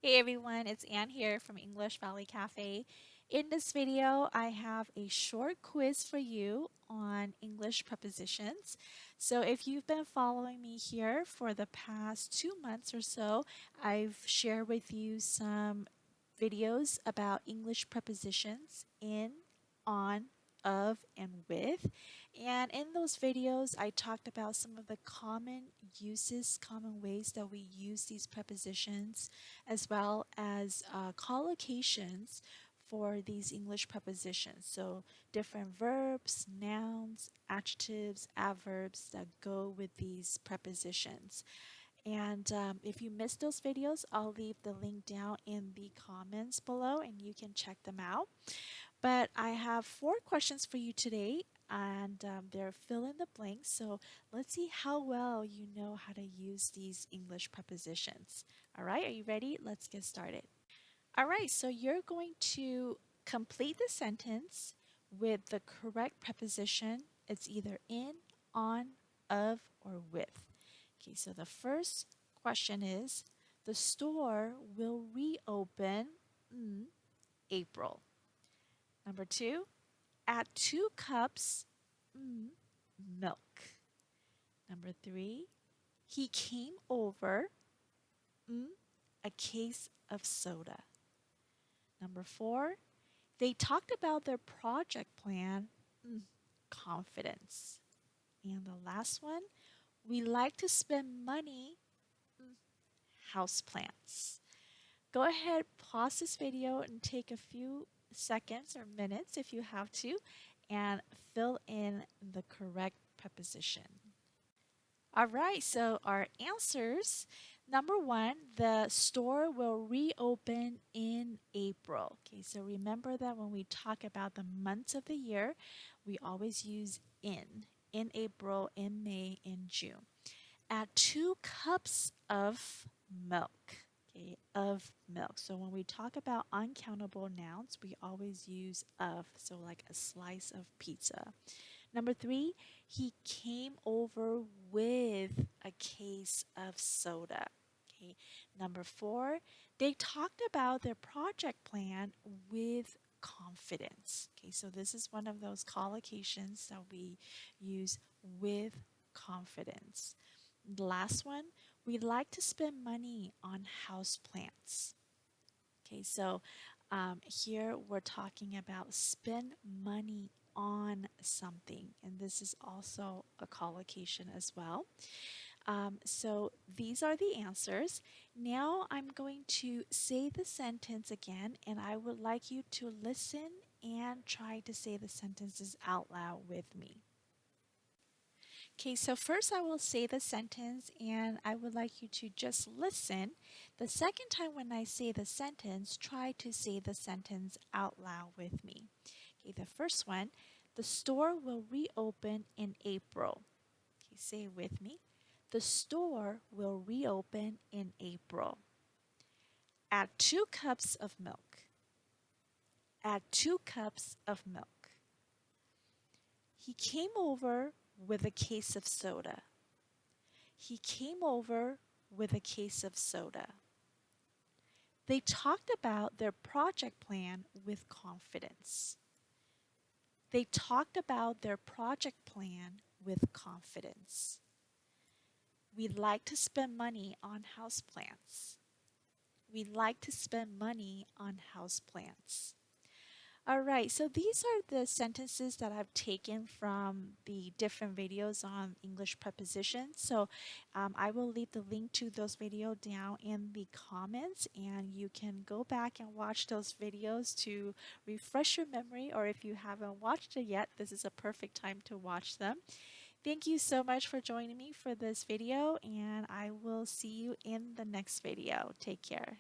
Hey everyone, it's Anne here from English Valley Cafe. In this video, I have a short quiz for you on English prepositions. So if you've been following me here for the past 2 months or so, I've shared with you some videos about English prepositions in, on, of, and with. And in those videos, I talked about some of the common uses, common ways that we use these prepositions, as well as collocations for these English prepositions. So different verbs, nouns, adjectives, adverbs that go with these prepositions. And if you missed those videos, I'll leave the link down in the comments below and you can check them out. But I have 4 questions for you today, and they're fill in the blanks. So let's see how well you know how to use these English prepositions. All right, are you ready? Let's get started. All right, so you're going to complete the sentence with the correct preposition. It's either in, on, of, or with. Okay, so the first question is, the store will reopen April. Number 2, add 2 cups milk. Number 3, he came over a case of soda. Number 4, they talked about their project plan, confidence. And the last one, we like to spend money, houseplants. Go ahead, pause this video and take a few seconds or minutes if you have to, and fill in the correct preposition. All right, so our answers. Number 1, the store will reopen in April. Okay, so remember that when we talk about the months of the year, we always use in April, in May, in June. Add 2 cups of milk. Okay, of milk. So when we talk about uncountable nouns, we always use of, so like a slice of pizza. Number 3, he came over with a case of soda. Okay. Number 4, they talked about their project plan with confidence. Okay, so this is one of those collocations that we use with confidence. The last one, we like to spend money on house plants. Okay, so here we're talking about spend money on something, and this is also a collocation as well. So these are the answers. Now I'm going to say the sentence again, and I would like you to listen and try to say the sentences out loud with me. Okay, so first I will say the sentence and I would like you to just listen. The second time when I say the sentence, try to say the sentence out loud with me. Okay, the first one, the store will reopen in April. Okay, say it with me. The store will reopen in April. Add 2 cups of milk. Add 2 cups of milk. He came over with a case of soda. He came over with a case of soda. They talked about their project plan with confidence. They talked about their project plan with confidence. We like to spend money on houseplants. We like to spend money on houseplants. All right, so these are the sentences that I've taken from the different videos on English prepositions. So I will leave the link to those videos down in the comments, and you can go back and watch those videos to refresh your memory, or if you haven't watched it yet, this is a perfect time to watch them. Thank you so much for joining me for this video, and I will see you in the next video. Take care.